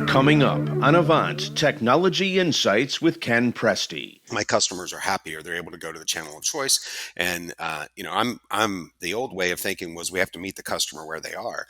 Coming up on Avant, Technology Insights with Ken Presti. My customers are happier. They're able to go to the channel of choice. And, I'm the old way of thinking was we have to meet the customer where they are.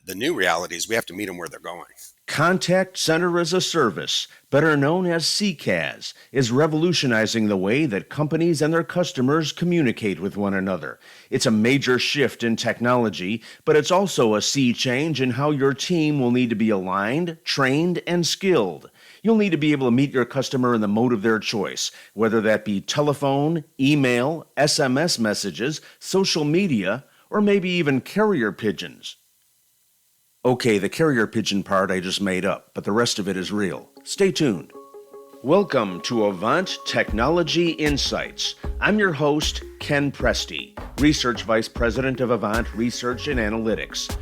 The new reality is we have to meet them where they're going. Contact Center as a Service, better known as CCaaS, is revolutionizing the way that companies and their customers communicate with one another. It's a major shift in technology, but it's also a sea change in how your team will need to be aligned, trained, and skilled. You'll need to be able to meet your customer in the mode of their choice, whether that be telephone, email, SMS messages, social media, or maybe even carrier pigeons. Okay, the carrier pigeon part I just made up, but the rest of it is real. Stay tuned. Welcome to Avant Technology Insights. I'm your host, Ken Presti, Research Vice President of Avant Research and Analytics.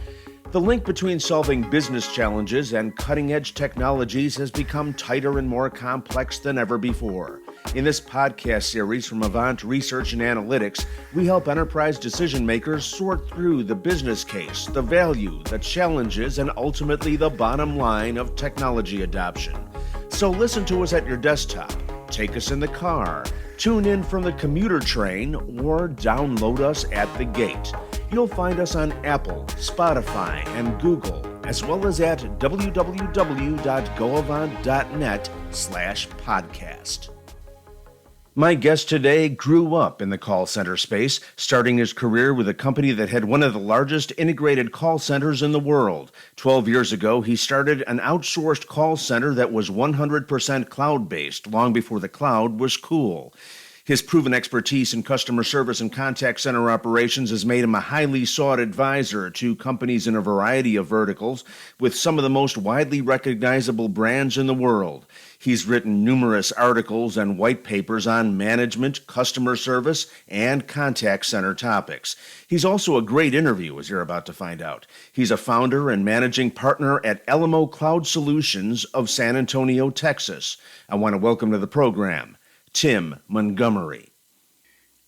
The link between solving business challenges and cutting-edge technologies has become tighter and more complex than ever before. In this podcast series from Avant Research and Analytics, we help enterprise decision makers sort through the business case, the value, the challenges, and ultimately the bottom line of technology adoption. So listen to us at your desktop, take us in the car, tune in from the commuter train, or download us at the gate. You'll find us on Apple, Spotify, and Google, as well as at www.goavant.net/podcast. My guest today grew up in the call center space, starting his career with a company that had one of the largest integrated call centers in the world. 12 years ago, he started an outsourced call center that was 100% cloud-based, long before the cloud was cool. His proven expertise in customer service and contact center operations has made him a highly sought advisor to companies in a variety of verticals with some of the most widely recognizable brands in the world. He's written numerous articles and white papers on management, customer service, and contact center topics. He's also a great interview, as you're about to find out. He's a founder and managing partner at Alamo Cloud Solutions of San Antonio, Texas. I want to welcome to the program Tim Montgomery.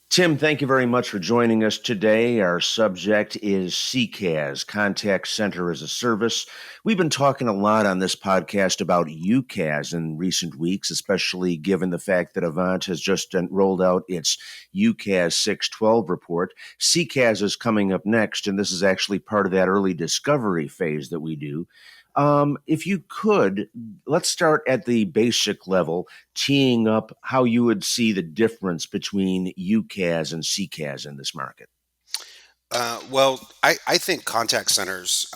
Tim, thank you very much for joining us today. Our subject is CCaaS, Contact Center as a Service. We've been talking a lot on this podcast about UCaaS in recent weeks, especially given the fact that Avant has just rolled out its UCaaS 612 report. CCaaS is coming up next, and this is actually part of that early discovery phase that we do. If you could, let's start at the basic level, teeing up how you would see the difference between UCaaS and CCaaS in this market. I think contact centers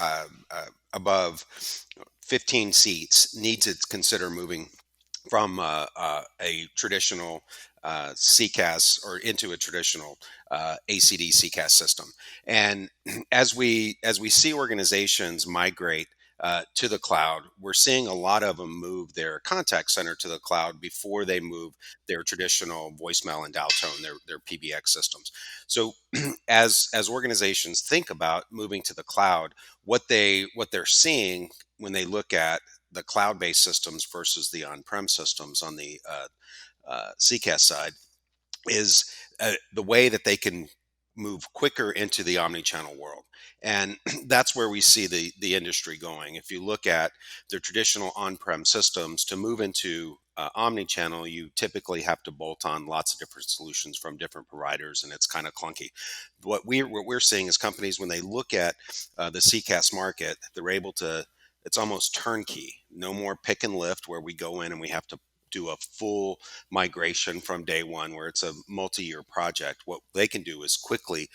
above 15 seats need to consider moving from a traditional CCaaS or into a traditional ACD CCaaS system. And as we see organizations migrate to the cloud, we're seeing a lot of them move their contact center to the cloud before they move their traditional voicemail and dial tone, their PBX systems. So as organizations think about moving to the cloud, what they're seeing when they look at the cloud-based systems versus the on-prem systems on the CCaaS side is the way that they can move quicker into the omni-channel world. And that's where we see the industry going. If you look at the traditional on-prem systems, to move into omni-channel, you typically have to bolt on lots of different solutions from different providers, and it's kind of clunky. What we're seeing is companies, when they look at the CCaaS market, they're able to, it's almost turnkey. No more pick and lift where we go in and we have to do a full migration from day one where it's a multi-year project. What they can do is quickly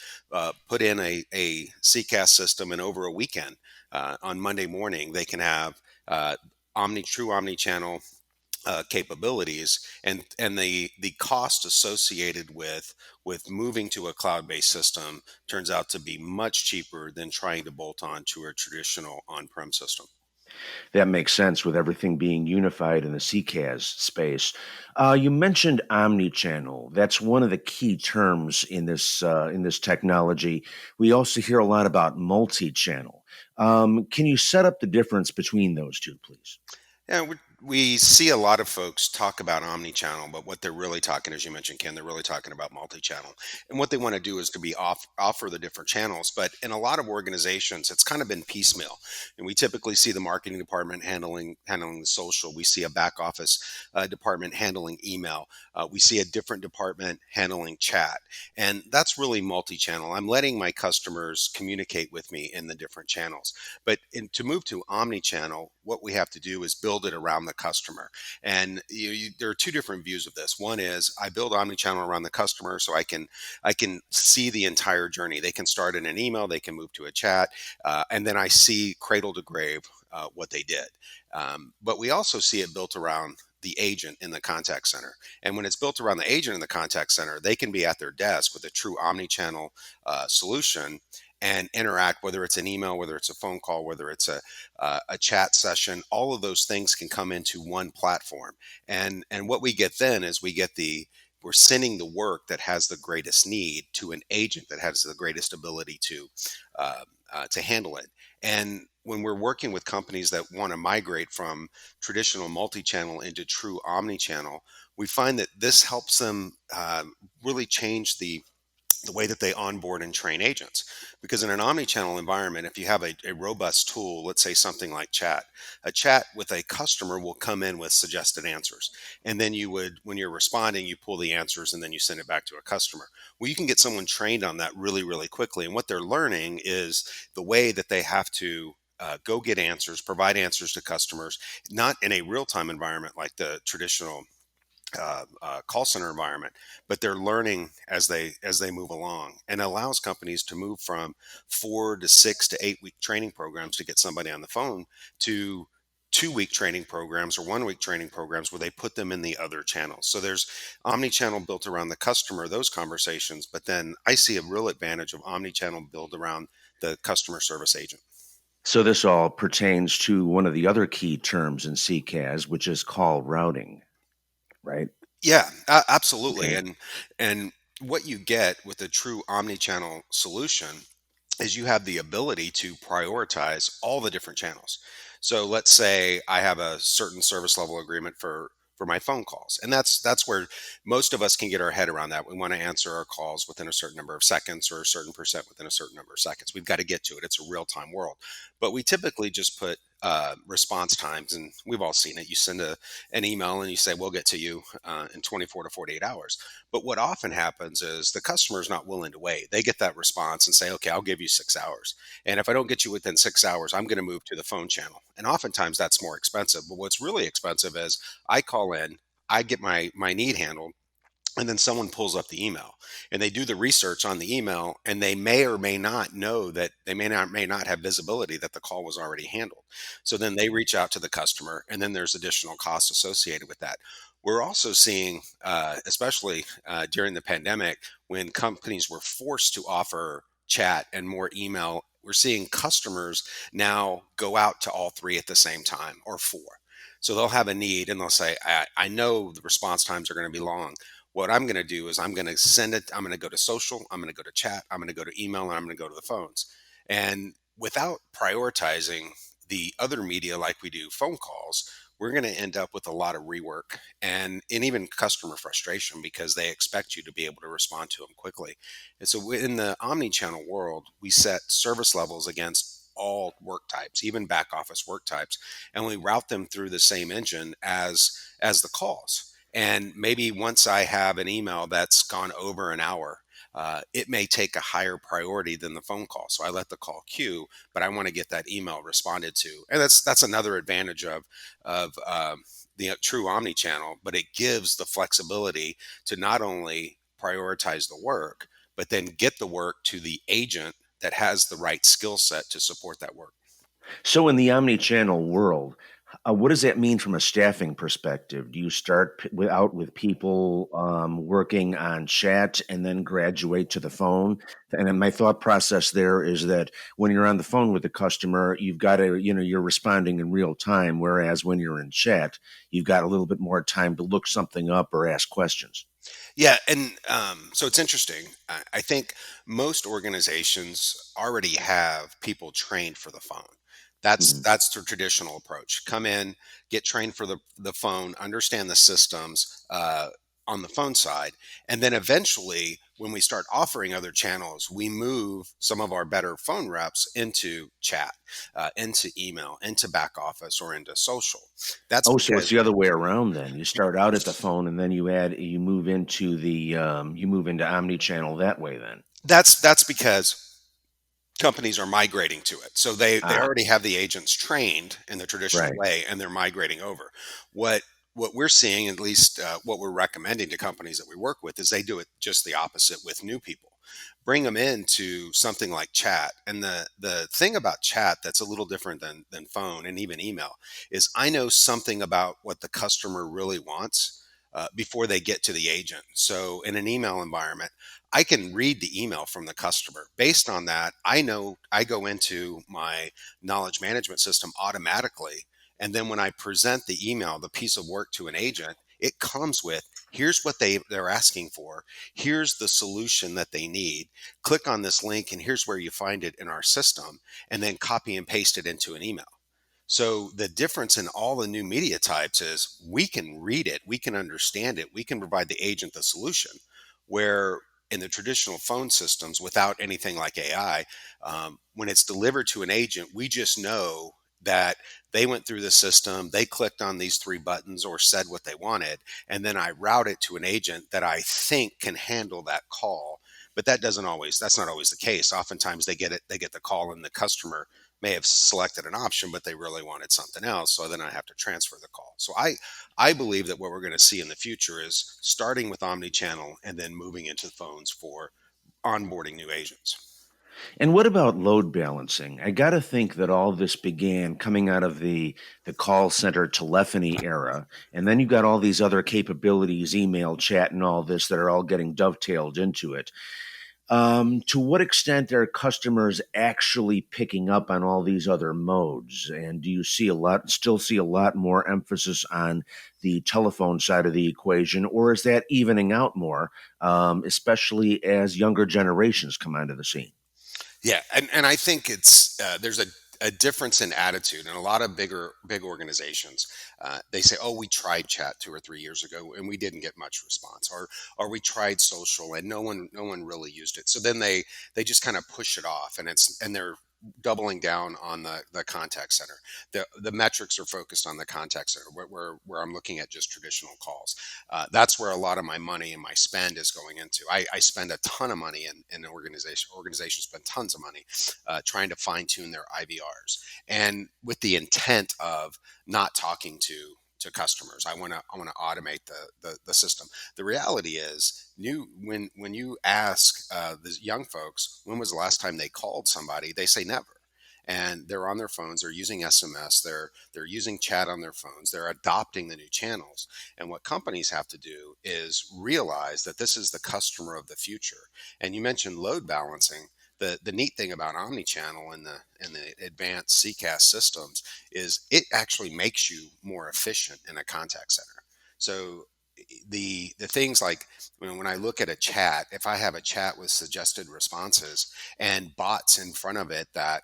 put in a CCaaS system, and over a weekend on Monday morning, they can have true omni-channel capabilities, and the cost associated with moving to a cloud-based system turns out to be much cheaper than trying to bolt on to a traditional on-prem system. That makes sense with everything being unified in the CCaaS space. You mentioned omni-channel. That's one of the key terms in this technology. We also hear a lot about multi-channel. Can you set up the difference between those two, please? Yeah, we see a lot of folks talk about omni-channel, but what they're really talking, as you mentioned, Ken, they're really talking about multi-channel. And what they want to do is to be offer the different channels. But in a lot of organizations, it's kind of been piecemeal. And we typically see the marketing department handling the social. We see a back office department handling email. We see a different department handling chat. And that's really multi-channel. I'm letting my customers communicate with me in the different channels. But to move to omni-channel, what we have to do is build it around the customer. And there are two different views of this. One is I build omni-channel around the customer, so I can see the entire journey. They can start in an email, they can move to a chat, and then I see cradle to grave what they did. But we also see it built around the agent in the contact center. And when it's built around the agent in the contact center, they can be at their desk with a true omni-channel solution and interact, whether it's an email, whether it's a phone call, whether it's a chat session. All of those things can come into one platform. And what we get then is we're sending the work that has the greatest need to an agent that has the greatest ability to handle it. And when we're working with companies that want to migrate from traditional multi-channel into true omni-channel, we find that this helps them really change the way that they onboard and train agents. Because in an omni-channel environment, if you have a robust tool, let's say something like chat, a chat with a customer will come in with suggested answers. And then when you're responding, you pull the answers and then you send it back to a customer. Well, you can get someone trained on that really, really quickly. And what they're learning is the way that they have to go get answers, provide answers to customers, not in a real time environment like the traditional call center environment, but they're learning as they move along, and allows companies to move from 4 to 6 to 8 week training programs to get somebody on the phone to 2 week training programs or 1 week training programs where they put them in the other channels. So there's omni-channel built around the customer, those conversations, but then I see a real advantage of omni-channel built around the customer service agent. So this all pertains to one of the other key terms in CCaaS, which is call routing, right? Yeah, absolutely. Okay. And what you get with a true omni-channel solution is you have the ability to prioritize all the different channels. So let's say I have a certain service level agreement for my phone calls. And that's where most of us can get our head around that. We want to answer our calls within a certain number of seconds or a certain percent within a certain number of seconds. We've got to get to it. It's a real-time world. But we typically just put response times, and we've all seen it. You send an email and you say, we'll get to you in 24 to 48 hours. But what often happens is the customer is not willing to wait. They get that response and say, okay, I'll give you 6 hours. And if I don't get you within 6 hours, I'm going to move to the phone channel. And oftentimes that's more expensive. But what's really expensive is I call in, I get my need handled, and then someone pulls up the email and they do the research on the email, and they may or may not know that they may not have visibility that the call was already handled. So then they reach out to the customer, and then there's additional costs associated with that. We're also seeing, especially during the pandemic, when companies were forced to offer chat and more email, we're seeing customers now go out to all three at the same time, or four. So they'll have a need and they'll say, I know the response times are going to be long. What I'm going to do is I'm going to send it. I'm going to go to social. I'm going to go to chat. I'm going to go to email, and I'm going to go to the phones. And without prioritizing the other media like we do phone calls, we're going to end up with a lot of rework and even customer frustration because they expect you to be able to respond to them quickly. And so in the omni-channel world, we set service levels against all work types, even back office work types, and we route them through the same engine as the calls. And maybe once I have an email that's gone over an hour, it may take a higher priority than the phone call. So I let the call queue, but I want to get that email responded to. And that's another advantage of the true omni-channel, but it gives the flexibility to not only prioritize the work, but then get the work to the agent that has the right skill set to support that work. So in the omni-channel world, what does that mean from a staffing perspective? Do you start out with people working on chat and then graduate to the phone? And then my thought process there is that when you're on the phone with the customer, you've got to, you're responding in real time, whereas when you're in chat, you've got a little bit more time to look something up or ask questions. Yeah, and so it's interesting. I think most organizations already have people trained for the phone. That's Mhm. that's the traditional approach. Come in, get trained for the phone, understand the systems on the phone side, and then eventually, when we start offering other channels, we move some of our better phone reps into chat, into email, into back office, or into social. That's Oh, so it's because the other way around then. You start out at the phone and then you move into you move into omni-channel that way then. that's because companies are migrating to it. So they Ah, already have the agents trained in the traditional right. way, and they're migrating over. What what we're seeing, at least what we're recommending to companies that we work with, is they do it just the opposite with new people. Bring them into something like chat. And the thing about chat that's a little different than phone and even email is I know something about what the customer really wants before they get to the agent. So in an email environment, I can read the email from the customer. Based on that, I know I go into my knowledge management system automatically. And then when I present the email, the piece of work to an agent, it comes with here's what they're asking for. Here's the solution that they need. Click on this link, and here's where you find it in our system, and then copy and paste it into an email. So the difference in all the new media types is we can read it, we can understand it, we can provide the agent the solution. Where in the traditional phone systems, without anything like AI, when it's delivered to an agent, we just know that they went through the system, they clicked on these three buttons or said what they wanted, and then I route it to an agent that I think can handle that call. But that's not always the case. Oftentimes they get the call, and the customer may have selected an option, but they really wanted something else. So then I have to transfer the call. So I believe that what we're going to see in the future is starting with omni-channel and then moving into phones for onboarding new agents. And what about load balancing? I got to think that all this began coming out of the call center telephony era, and then you've got all these other capabilities, email, chat, and all this that are all getting dovetailed into it. To what extent are customers actually picking up on all these other modes? And do you still see a lot more emphasis on the telephone side of the equation, or is that evening out more, especially as younger generations come onto the scene? Yeah, and I think it's there's a difference in attitude in a lot of big organizations. They say, "Oh, we tried chat 2 or 3 years ago and we didn't get much response," or "We tried social and no one really used it." So then they just kind of push it off, and they're doubling down on the contact center. The metrics are focused on the contact center, where I'm looking at just traditional calls. That's where a lot of my money and my spend is going into. I spend a ton of money in an organization. Organizations spend tons of money trying to fine tune their IVRs, and with the intent of not talking to customers. I want to automate the system. The reality is, when you ask the young folks when was the last time they called somebody, they say never. And they're on their phones, they're using SMS, they're using chat on their phones, they're adopting the new channels. And what companies have to do is realize that this is the customer of the future. And you mentioned load balancing. The neat thing about omnichannel and the advanced CCaaS systems is it actually makes you more efficient in a contact center. So the things like when I look at a chat, if I have a chat with suggested responses and bots in front of it that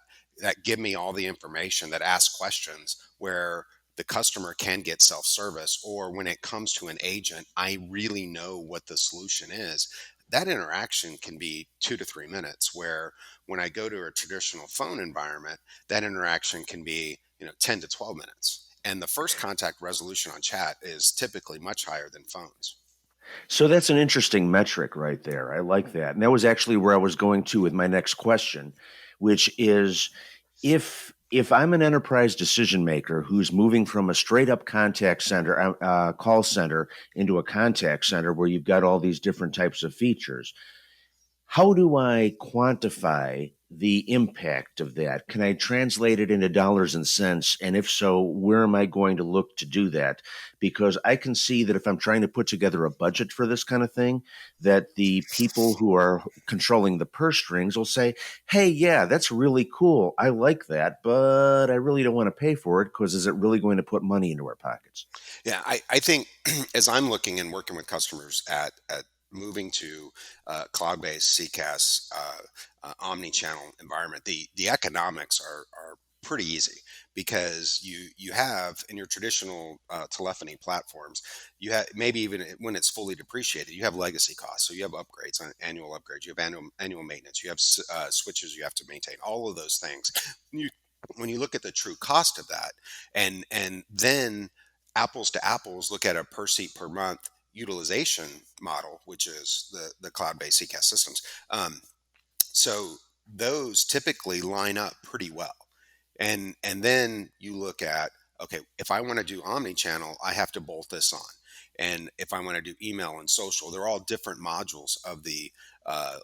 give me all the information, that ask questions where the customer can get self-service, or when it comes to an agent, I really know what the solution is. That interaction can be 2 to 3 minutes, where when I go to a traditional phone environment, that interaction can be 10 to 12 minutes. And the first contact resolution on chat is typically much higher than phones. So that's an interesting metric right there. I like that. And that was actually where I was going to with my next question, which is if I'm an enterprise decision maker who's moving from a straight up contact center, call center into a contact center where you've got all these different types of features, how do I quantify the impact of that? Can I translate it into dollars and cents? And if so, where am I going to look to do that? Because I can see that if I'm trying to put together a budget for this kind of thing, that the people who are controlling the purse strings will say, hey, yeah, that's really cool. I like that, but I really don't want to pay for it because is it really going to put money into our pockets? Yeah, I think as I'm looking and working with customers at moving to cloud-based CCaaS omni-channel environment, the economics are pretty easy because you have in your traditional telephony platforms, you have maybe even when it's fully depreciated, you have legacy costs. So you have upgrades, annual upgrades, you have annual maintenance, you have switches you have to maintain, all of those things. You when you look at the true cost of that, and then apples to apples, look at a per seat per month utilization model, which is the cloud-based CCaaS systems. So those typically line up pretty well. And then you look at, okay, if I want to do omni-channel, I have to bolt this on. And if I want to do email and social, they're all different modules of the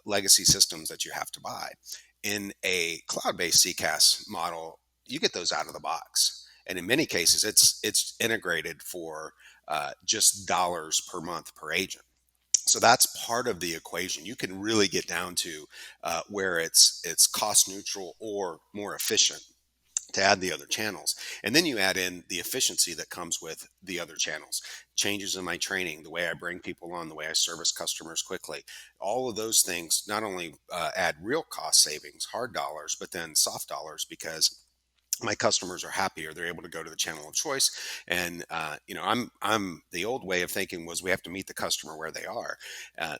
legacy systems that you have to buy. In a cloud-based CCaaS model, you get those out of the box. And in many cases, it's integrated for just dollars per month per agent. So that's part of the equation. You can really get down to where it's cost neutral or more efficient to add the other channels. And then you add in the efficiency that comes with the other channels, changes in my training, the way I bring people on, the way I service customers quickly. All of those things not only add real cost savings, hard dollars, but then soft dollars, because my customers are happier. They're able to go to the channel of choice. And I'm the old way of thinking was we have to meet the customer where they are.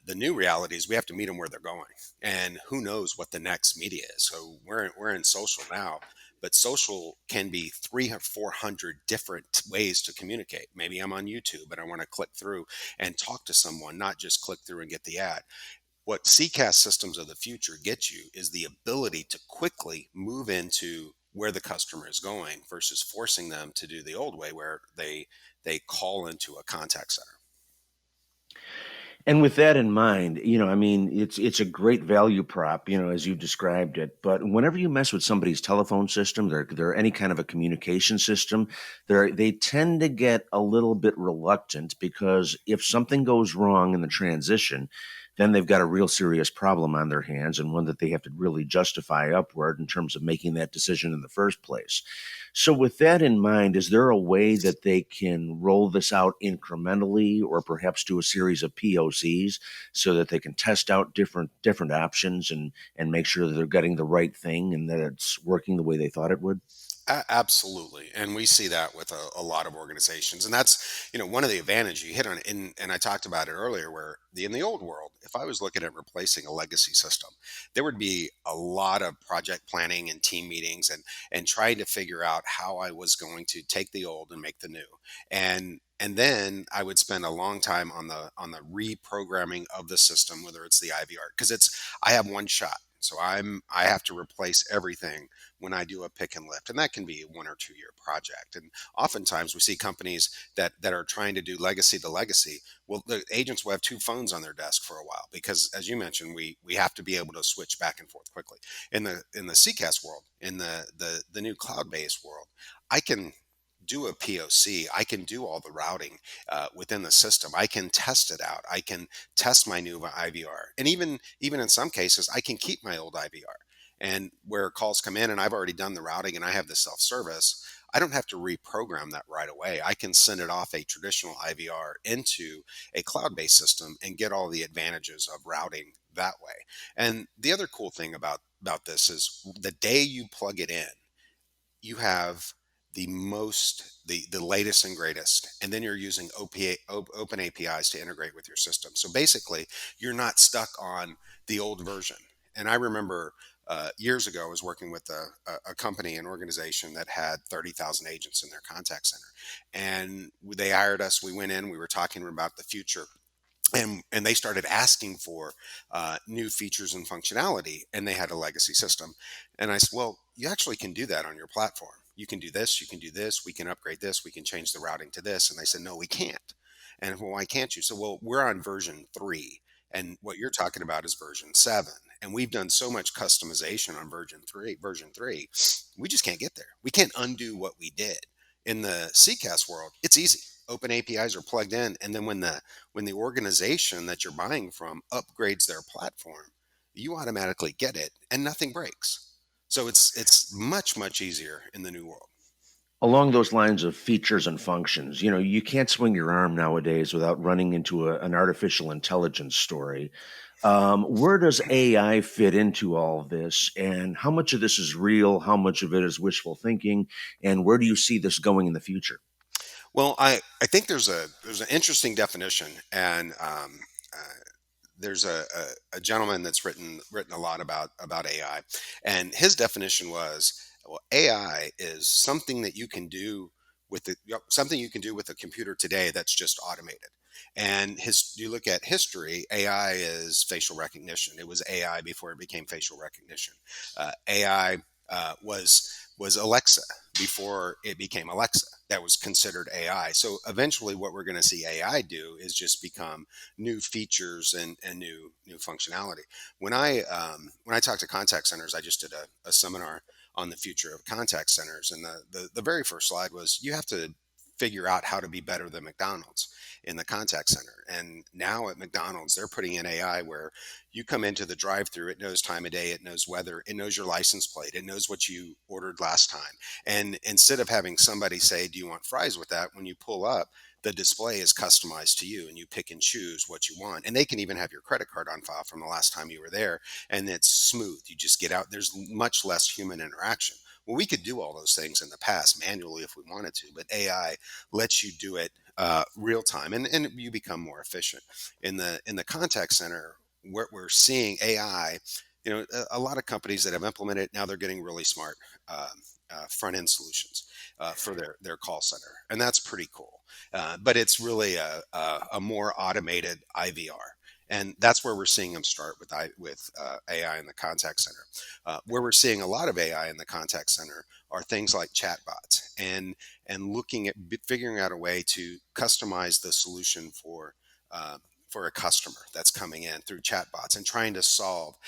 The new reality is we have to meet them where they're going, and who knows what the next media is. So we're in social now, but social can be 300 or 400 different ways to communicate. Maybe I'm on YouTube and I want to click through and talk to someone, not just click through and get the ad. What CCaaS systems of the future get you is the ability to quickly move into where the customer is going versus forcing them to do the old way where they call into a contact center. And with that in mind, I mean, it's a great value prop, as you described it. But whenever you mess with somebody's telephone system, they're any kind of a communication system, they tend to get a little bit reluctant, because if something goes wrong in the transition, then they've got a real serious problem on their hands, and one that they have to really justify upward in terms of making that decision in the first place. So, with that in mind, is there a way that they can roll this out incrementally, or perhaps do a series of POCs so that they can test out different options and make sure that they're getting the right thing and that it's working the way they thought it would? Absolutely, and we see that with a lot of organizations, and that's one of the advantages you hit on. And I talked about it earlier, where in the old world, if I was looking at replacing a legacy system, there would be a lot of project planning and team meetings and trying to figure out how I was going to take the old and make the new, and then I would spend a long time on the reprogramming of the system, whether it's the IVR, because I have one shot. So I have to replace everything when I do a pick and lift, and that can be a 1 or 2 year project. And oftentimes we see companies that are trying to do legacy to legacy. Well, the agents will have two phones on their desk for a while because, as you mentioned, we have to be able to switch back and forth quickly. In the CCAS world, in the new cloud based world, I can do a POC. I can do all the routing within the system. I can test it out. I can test my new IVR, and even in some cases, I can keep my old IVR. And where calls come in, and I've already done the routing, and I have the self service, I don't have to reprogram that right away. I can send it off a traditional IVR into a cloud based system and get all the advantages of routing that way. And the other cool thing about this is the day you plug it in, you have the latest and greatest, and then you're using open APIs to integrate with your system. So basically, you're not stuck on the old version. And I remember years ago, I was working with a company, an organization that had 30,000 agents in their contact center, and they hired us. We went in, we were talking about the future, and they started asking for new features and functionality, and they had a legacy system. And I said, well, you actually can do that on your platform. You can do this, you can do this, we can upgrade this, we can change the routing to this. And they said, no, we can't. And well, why can't you? So, well, we're on version 3, and what you're talking about is version 7. And we've done so much customization on version 3, we just can't get there. We can't undo what we did. In the CCAS world, it's easy. Open APIs are plugged in, and then when the organization that you're buying from upgrades their platform, you automatically get it, and nothing breaks. So it's much easier in the new world. Along those lines of features and functions, you can't swing your arm nowadays without running into an artificial intelligence story. Where does AI fit into all of this, and how much of this is real? How much of it is wishful thinking? And where do you see this going in the future? Well, I think there's an interesting definition, and there's a gentleman that's written a lot about AI, and his definition was, well, AI is something that you can do with something you can do with a computer today that's just automated. And you look at history, AI is facial recognition. It was AI before it became facial recognition. AI was Alexa before it became Alexa. That was considered AI. So eventually, what we're going to see AI do is just become new features and new functionality. When I talk to contact centers, I just did a seminar on the future of contact centers, and the very first slide was, you have to figure out how to be better than McDonald's in the contact center. And now at McDonald's, they're putting in AI where you come into the drive-through, it knows time of day, it knows weather, it knows your license plate, it knows what you ordered last time. And instead of having somebody say, "Do you want fries with that?" when you pull up, the display is customized to you, and you pick and choose what you want. And they can even have your credit card on file from the last time you were there, and it's smooth. You just get out. There's much less human interaction. Well, we could do all those things in the past manually if we wanted to, but AI lets you do it real time, and you become more efficient. In the contact center, we're seeing AI. A lot of companies that have implemented it now, they're getting really smart front end solutions for their call center, and that's pretty cool. But it's really a more automated IVR. And that's where we're seeing them start with AI in the contact center. Where we're seeing a lot of AI in the contact center are things like chatbots, and looking at figuring out a way to customize the solution for a customer that's coming in through chatbots, and trying to solve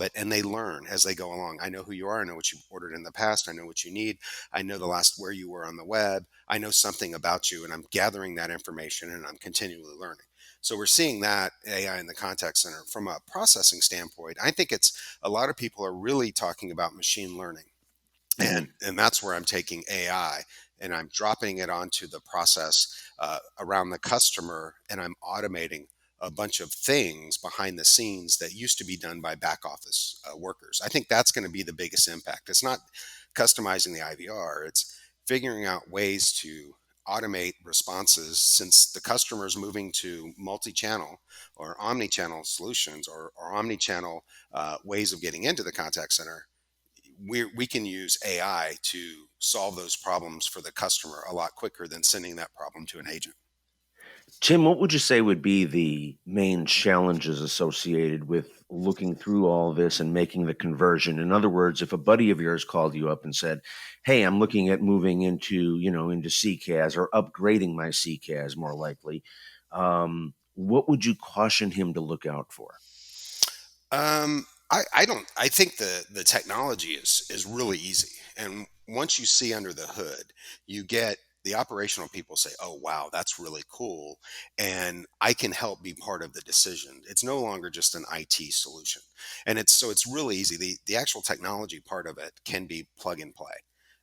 it. And they learn as they go along. I know who you are. I know what you've ordered in the past. I know what you need. I know the last where you were on the web. I know something about you, and I'm gathering that information, and I'm continually learning. So we're seeing that AI in the contact center. From a processing standpoint, I think it's a lot of people are really talking about machine learning, Mhm. and that's where I'm taking AI and I'm dropping it onto the process around the customer, and I'm automating a bunch of things behind the scenes that used to be done by back office workers. I think that's going to be the biggest impact. It's not customizing the IVR; it's figuring out ways to automate responses, since the customer is moving to multi-channel or omni-channel solutions, or omni-channel ways of getting into the contact center. We can use AI to solve those problems for the customer a lot quicker than sending that problem to an agent. Tim, what would you say would be the main challenges associated with looking through all this and making the conversion? In other words, if a buddy of yours called you up and said, "Hey, I'm looking at moving into CCaaS or upgrading my CCaaS more likely," what would you caution him to look out for? I don't. I think the technology is really easy, and once you see under the hood, you get the operational people say, "Oh, wow, that's really cool," and I can help be part of the decision. It's no longer just an IT solution, and it's really easy. The actual technology part of it can be plug and play.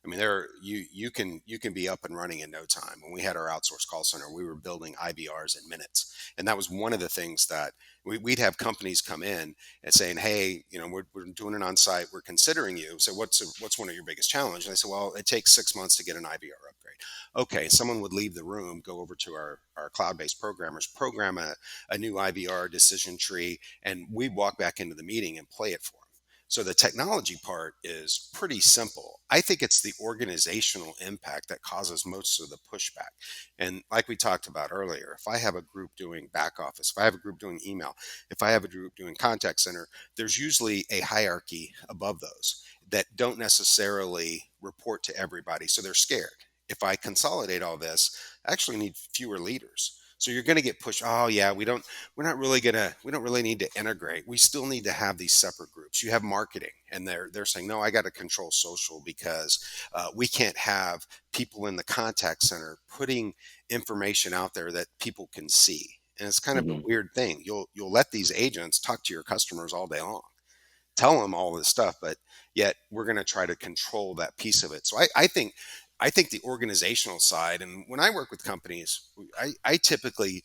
I mean, you can be up and running in no time. When we had our outsourced call center, we were building IBRs in minutes, and that was one of the things that we'd have companies come in and saying, "Hey, we're doing an on-site. We're considering you. So what's one of your biggest challenges?" And I said, "Well, it takes 6 months to get an IVR upgrade." Okay, someone would leave the room, go over to our cloud-based programmers, program a new IVR decision tree, and we'd walk back into the meeting and play it for them. So the technology part is pretty simple. I think it's the organizational impact that causes most of the pushback. And like we talked about earlier, if I have a group doing back office, if I have a group doing email, if I have a group doing contact center, there's usually a hierarchy above those that don't necessarily report to everybody. So they're scared. If I consolidate all this, I actually need fewer leaders. So you're going to get pushed. Oh yeah, we don't really need to integrate. We still need to have these separate groups. You have marketing, and they're saying, no, I got to control social because we can't have people in the contact center putting information out there that people can see. And it's kind of a Mhm. weird thing. You'll let these agents talk to your customers all day long, tell them all this stuff, but yet we're going to try to control that piece of it. So I think I think the organizational side, and when I work with companies, I typically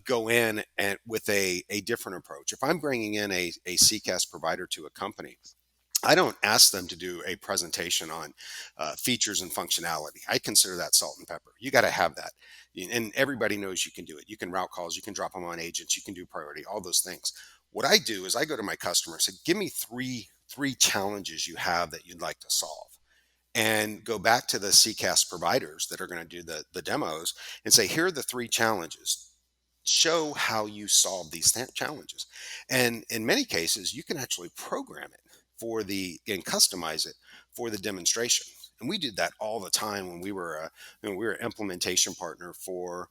go in and with a different approach. If I'm bringing in a CCaaS provider to a company, I don't ask them to do a presentation on features and functionality. I consider that salt and pepper. You got to have that. And everybody knows you can do it. You can route calls, you can drop them on agents, you can do priority, all those things. What I do is I go to my customer and say, give me three challenges you have that you'd like to solve. And go back to the CCaaS providers that are going to do the demos and say, here are the three challenges. Show how you solve these challenges. And in many cases, you can actually program it and customize it for the demonstration. And we did that all the time when we were an implementation partner for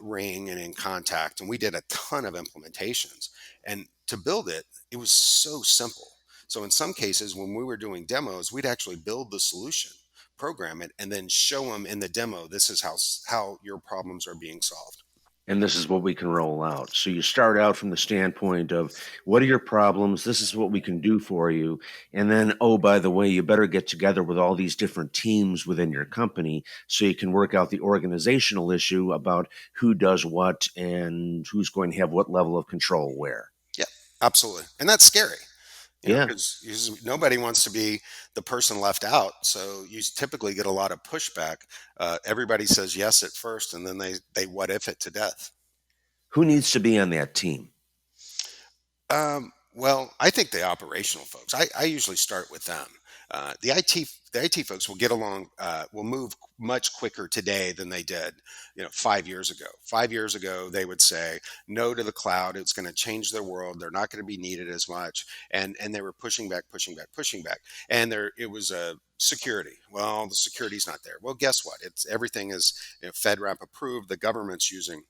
Ring and In Contact, and we did a ton of implementations. And to build it, it was so simple. So in some cases, when we were doing demos, we'd actually build the solution, program it, and then show them in the demo, this is how your problems are being solved. And this is what we can roll out. So you start out from the standpoint of what are your problems? This is what we can do for you. And then, oh, by the way, you better get together with all these different teams within your company so you can work out the organizational issue about who does what and who's going to have what level of control where. Yeah, absolutely. And that's scary. Yeah. Because nobody wants to be the person left out. So you typically get a lot of pushback. Everybody says yes at first, and then they what if it to death. Who needs to be on that team? Well, I think the operational folks. I usually start with them. The IT folks will get along, will move much quicker today than they did, 5 years ago. 5 years ago, they would say no to the cloud. It's going to change their world. They're not going to be needed as much, and they were pushing back. And it was security. Well, the security's not there. Well, guess what? Everything is FedRAMP approved. The government's using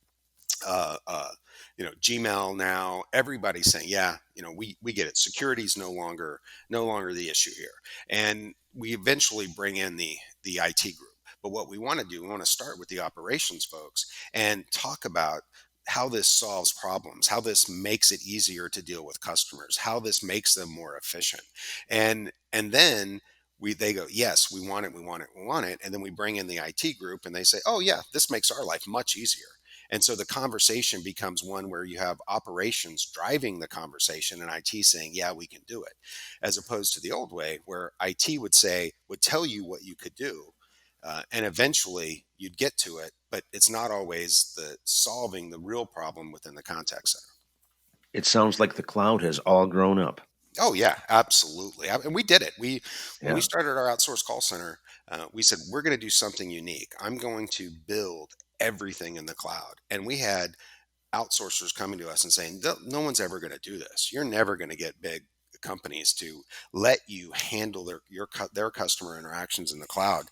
Gmail now. Everybody's saying, yeah, we get it. Security is no longer the issue here. And we eventually bring in the IT group. But what we want to start with the operations folks and talk about how this solves problems, how this makes it easier to deal with customers, how this makes them more efficient. And then they go, yes, we want it. And then we bring in the IT group and they say, oh yeah, this makes our life much easier. And so the conversation becomes one where you have operations driving the conversation and IT saying, yeah, we can do it. As opposed to the old way where IT would tell you what you could do. And eventually you'd get to it, but it's not always solving the real problem within the contact center. It sounds like the cloud has all grown up. Oh yeah, absolutely. And we did it. When we started our outsourced call center, we said, we're going to do something unique. I'm going to build everything in the cloud. And we had outsourcers coming to us and saying, no one's ever going to do this. You're never going to get big companies to let you handle their customer interactions in the cloud.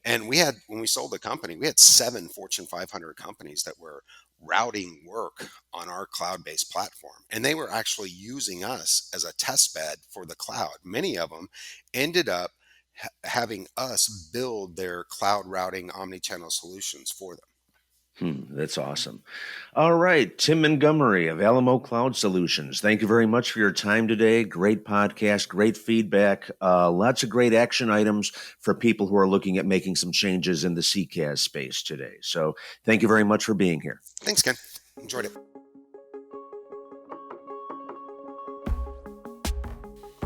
And when we sold the company, we had 7 Fortune 500 companies that were routing work on our cloud-based platform. And they were actually using us as a test bed for the cloud. Many of them ended up having us build their cloud routing omnichannel solutions for them. That's awesome. All right, Tim Montgomery of Alamo Cloud Solutions. Thank you very much for your time today. Great podcast, great feedback, lots of great action items for people who are looking at making some changes in the CCaaS space today. So thank you very much for being here. Thanks, Ken. Enjoyed it.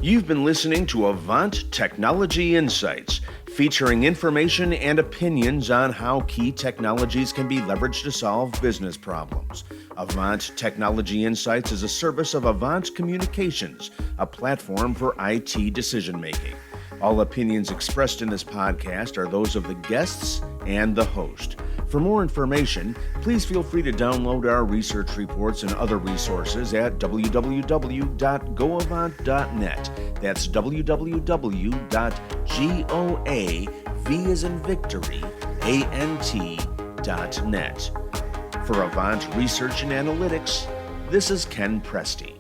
You've been listening to Avant Technology Insights, featuring information and opinions on how key technologies can be leveraged to solve business problems. Avant Technology Insights is a service of Avant Communications, a platform for IT decision-making. All opinions expressed in this podcast are those of the guests and the host. For more information, please feel free to download our research reports and other resources at www.goavant.net. That's www.goavant.net. For Avant Research and Analytics, this is Ken Presti.